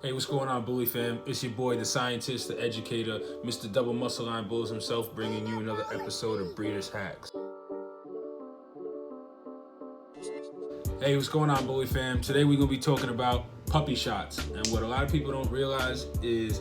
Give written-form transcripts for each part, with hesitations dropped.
Hey, what's going on, Bully fam? It's your boy, the scientist, the educator, Mr. Double Muscle Line Bulls himself, bringing you another episode of Breeders' Hacks. Hey, what's going on, Bully fam? Today we're going to be talking about puppy shots. And what a lot of people don't realize is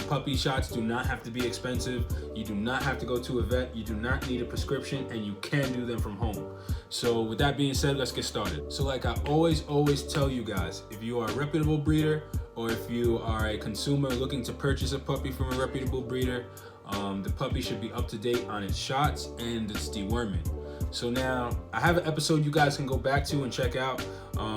puppy shots do not have to be expensive. You do not have to go to a vet. You do not need a prescription, and you can do them from home. So with that being said, let's get started. So like I always tell you guys, if you are a reputable breeder, or if you are a consumer looking to purchase a puppy from a reputable breeder, the puppy should be up to date on its shots and its deworming. So now I have an episode you guys can go back to and check out.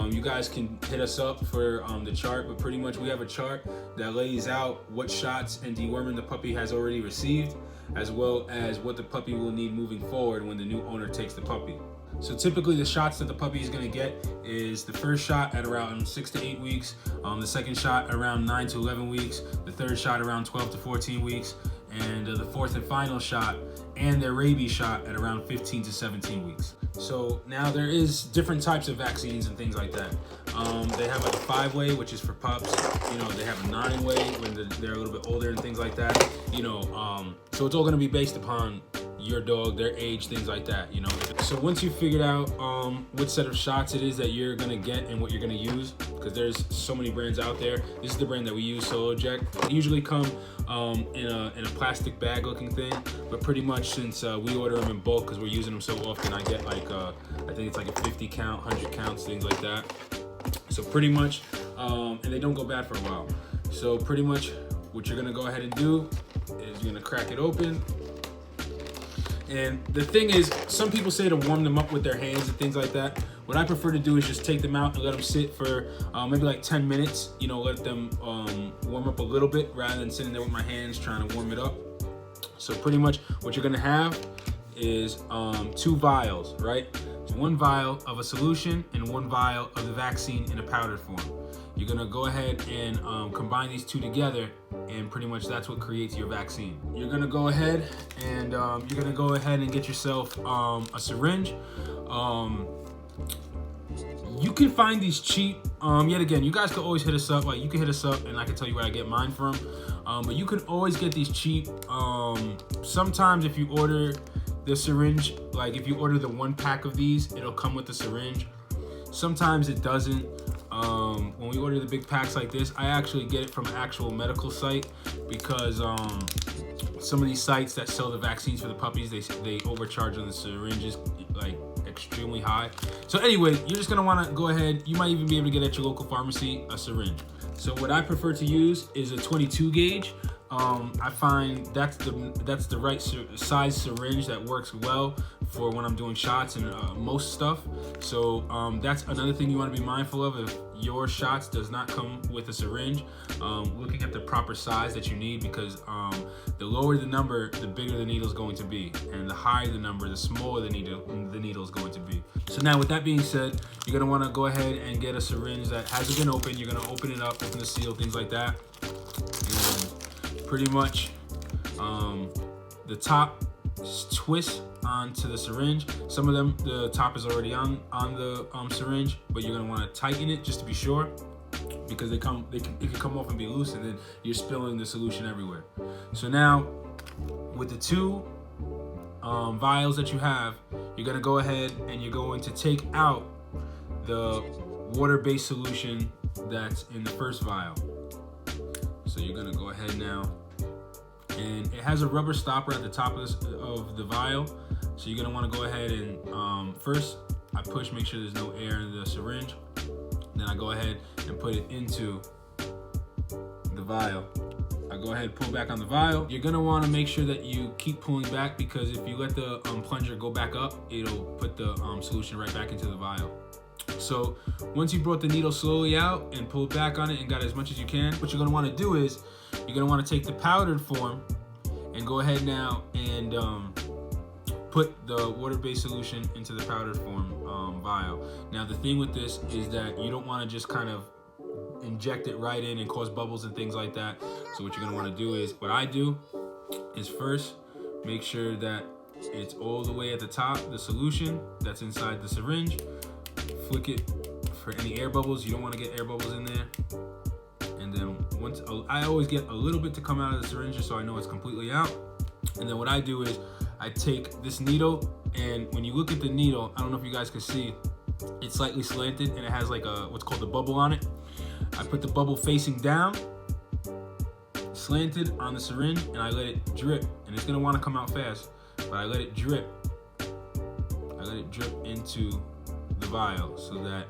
You guys can hit us up for the chart, but pretty much we have a chart that lays out what shots and deworming the puppy has already received, as well as what the puppy will need moving forward when the new owner takes the puppy. So typically the shots that the puppy is going to get is the first shot at around 6 to 8 weeks, the second shot around 9 to 11 weeks, the third shot around 12 to 14 weeks, and the fourth and final shot and their rabies shot at around 15 to 17 weeks. So now there is different types of vaccines and things like that. They have like a 5-way, which is for pups. They have a 9-way when they're a little bit older and things like that. So it's all going to be based upon your dog, their age, things like that, So once you figured out what set of shots it is that you're gonna get and what you're gonna use, because there's so many brands out there. This is the brand that we use, Solo Eject. They usually come in a plastic bag looking thing, but pretty much since we order them in bulk because we're using them so often, I get like I think it's like a 50 count, 100 counts, things like that. So pretty much, and they don't go bad for a while. So pretty much what you're gonna go ahead and do is you're gonna crack it open. And the thing is, some people say to warm them up with their hands and things like that. What I prefer to do is just take them out and let them sit for maybe like 10 minutes, let them warm up a little bit rather than sitting there with my hands trying to warm it up. So pretty much what you're gonna have is 2 vials, right? So 1 vial of a solution and 1 vial of the vaccine in a powdered form. You're gonna go ahead and combine these 2 together, and pretty much that's what creates your vaccine. You're gonna go ahead and get yourself a syringe. You can find these cheap. Yet again, you guys can always hit us up. Like, you can hit us up, and I can tell you where I get mine from. But you can always get these cheap. Sometimes if you order the syringe, like if you order the 1 pack of these, it'll come with the syringe. Sometimes it doesn't. When we order the big packs like this, I actually get it from an actual medical site, because some of these sites that sell the vaccines for the puppies, they overcharge on the syringes like extremely high. So anyway, you're just gonna want to go ahead. You might even be able to get at your local pharmacy a syringe. So what I prefer to use is a 22 gauge. I find that's the right size syringe that works well for when I'm doing shots and most stuff. So that's another thing you want to be mindful of. If your shots does not come with a syringe, looking at the proper size that you need, because the lower the number, the bigger the needle is going to be, and the higher the number, the smaller the needle is going to be. So now with that being said, you're going to want to go ahead and get a syringe that hasn't been opened. You're going to open it up, open the seal, things like that. And pretty much the top twist onto the syringe. Some of them, the top is already on the syringe, but you're gonna want to tighten it just to be sure, because it can come off and be loose, and then you're spilling the solution everywhere. So now with the 2 vials that you have, you're gonna go ahead and you're going to take out the water-based solution that's in the first vial. So you're gonna go ahead now, and it has a rubber stopper at the top of the vial. So you're gonna wanna go ahead and first I push, make sure there's no air in the syringe. Then I go ahead and put it into the vial. I go ahead and pull back on the vial. You're gonna wanna make sure that you keep pulling back, because if you let the plunger go back up, it'll put the solution right back into the vial. So once you brought the needle slowly out and pulled back on it and got as much as you can, what you're gonna wanna do is you're gonna wanna take the powdered form and go ahead now and put the water-based solution into the powdered form vial. Now the thing with this is that you don't wanna just kind of inject it right in and cause bubbles and things like that. So what you're gonna wanna do is, what I do is first make sure that it's all the way at the top, the solution that's inside the syringe. Flick it for any air bubbles. You don't want to get air bubbles in there. And then I always get a little bit to come out of the syringe just so I know it's completely out. And then what I do is I take this needle, and when you look at the needle, I don't know if you guys can see, it's slightly slanted and it has like what's called a bubble on it. I put the bubble facing down, slanted on the syringe, and I let it drip. And it's gonna want to come out fast, but I let it drip. I let it drip into the vial so that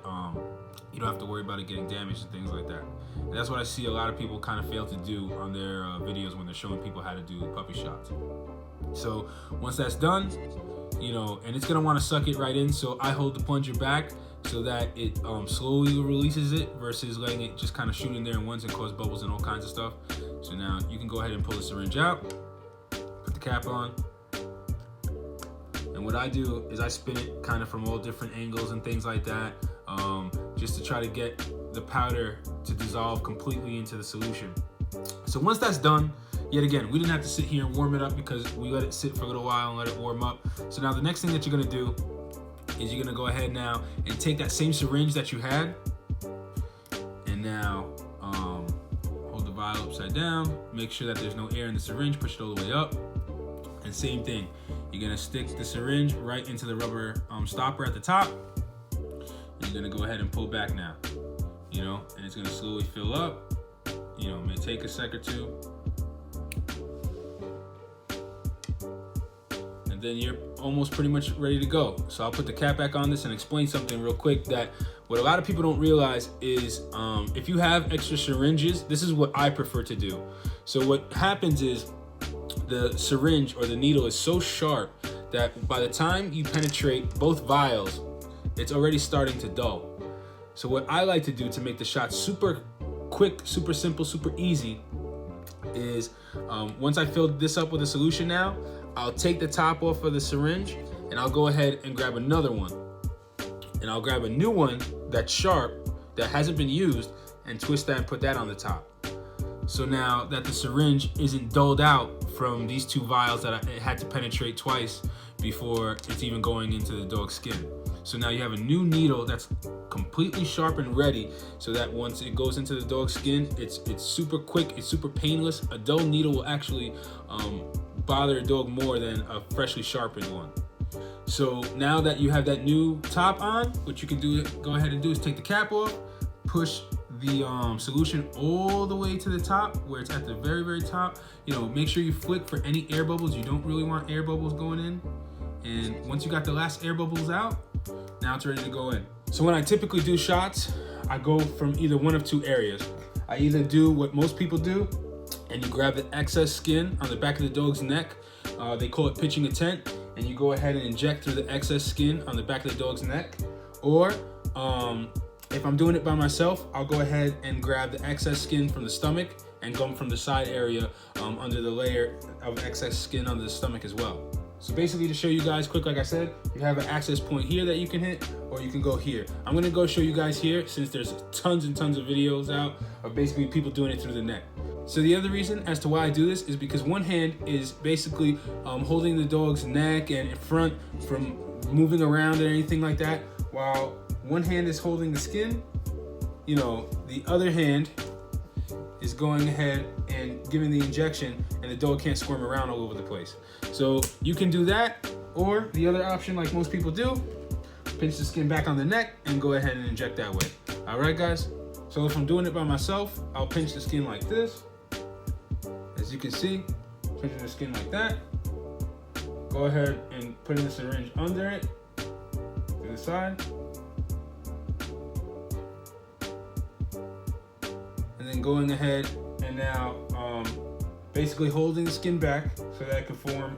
you don't have to worry about it getting damaged and things like that. And that's what I see a lot of people kind of fail to do on their videos when they're showing people how to do puppy shots. So once that's done, and it's gonna want to suck it right in, so I hold the plunger back so that it slowly releases it versus letting it just kind of shoot in there in once and cause bubbles and all kinds of stuff. So now you can go ahead and pull the syringe out, put the cap on, and what I do is I spin it kind of from all different angles and things like that, just to try to get the powder to dissolve completely into the solution. So once that's done, yet again, we didn't have to sit here and warm it up because we let it sit for a little while and let it warm up. So now the next thing that you're gonna do is you're gonna go ahead now and take that same syringe that you had, and now hold the vial upside down, make sure that there's no air in the syringe, push it all the way up, and same thing. You're gonna stick the syringe right into the rubber stopper at the top, and you're gonna go ahead and pull back now, and it's gonna slowly fill up. It may take a sec or two. And then you're almost pretty much ready to go. So I'll put the cap back on this and explain something real quick that what a lot of people don't realize is if you have extra syringes, this is what I prefer to do. So what happens is the syringe or the needle is so sharp that by the time you penetrate both vials, it's already starting to dull. So what I like to do to make the shot super quick, super simple, super easy is once I filled this up with a solution now, I'll take the top off of the syringe and I'll go ahead and grab another one. And I'll grab a new one that's sharp, that hasn't been used, and twist that and put that on the top. So now that the syringe isn't dulled out from these two vials that it had to penetrate twice before it's even going into the dog's skin. So now you have a new needle that's completely sharp and ready, so that once it goes into the dog's skin, it's super quick, it's super painless. A dull needle will actually bother a dog more than a freshly sharpened one. So now that you have that new top on, what you can go ahead and do is take the cap off, push the solution all the way to the top where it's at the very, very top. Make sure you flick for any air bubbles. You don't really want air bubbles going in. And once you got the last air bubbles out, now it's ready to go in. So when I typically do shots, I go from either one of two areas. I either do what most people do, and you grab the excess skin on the back of the dog's neck. They call it pitching a tent, and you go ahead and inject through the excess skin on the back of the dog's neck. Or if I'm doing it by myself, I'll go ahead and grab the excess skin from the stomach and go from the side area under the layer of excess skin under the stomach as well. So basically, to show you guys quick, like I said, you have an access point here that you can hit, or you can go here. I'm gonna go show you guys here since there's tons and tons of videos out of basically people doing it through the neck. So the other reason as to why I do this is because one hand is basically holding the dog's neck and front from moving around or anything like that, while one hand is holding the skin. The other hand is going ahead and giving the injection, and the dog can't squirm around all over the place. So you can do that, or the other option, like most people do, pinch the skin back on the neck and go ahead and inject that way. All right, guys? So if I'm doing it by myself, I'll pinch the skin like this. As you can see, pinching the skin like that. Go ahead and putting the syringe under it, to the side. And then going ahead and now basically holding the skin back so that it can form,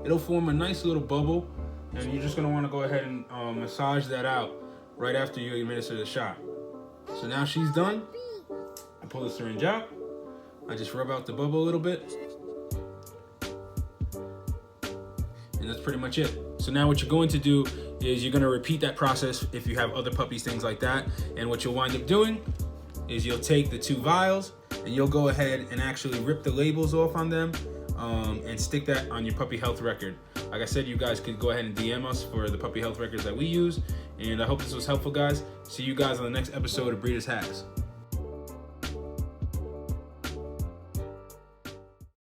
it'll form a nice little bubble, and you're just gonna wanna go ahead and massage that out right after you administer the shot. So now she's done. I pull the syringe out. I just rub out the bubble a little bit. And that's pretty much it. So now what you're going to do is you're gonna repeat that process if you have other puppies, things like that. And what you'll wind up doing is you'll take the two vials and you'll go ahead and actually rip the labels off on them and stick that on your puppy health record. Like I said, you guys could go ahead and DM us for the puppy health records that we use. And I hope this was helpful, guys. See you guys on the next episode of Breeders Hacks.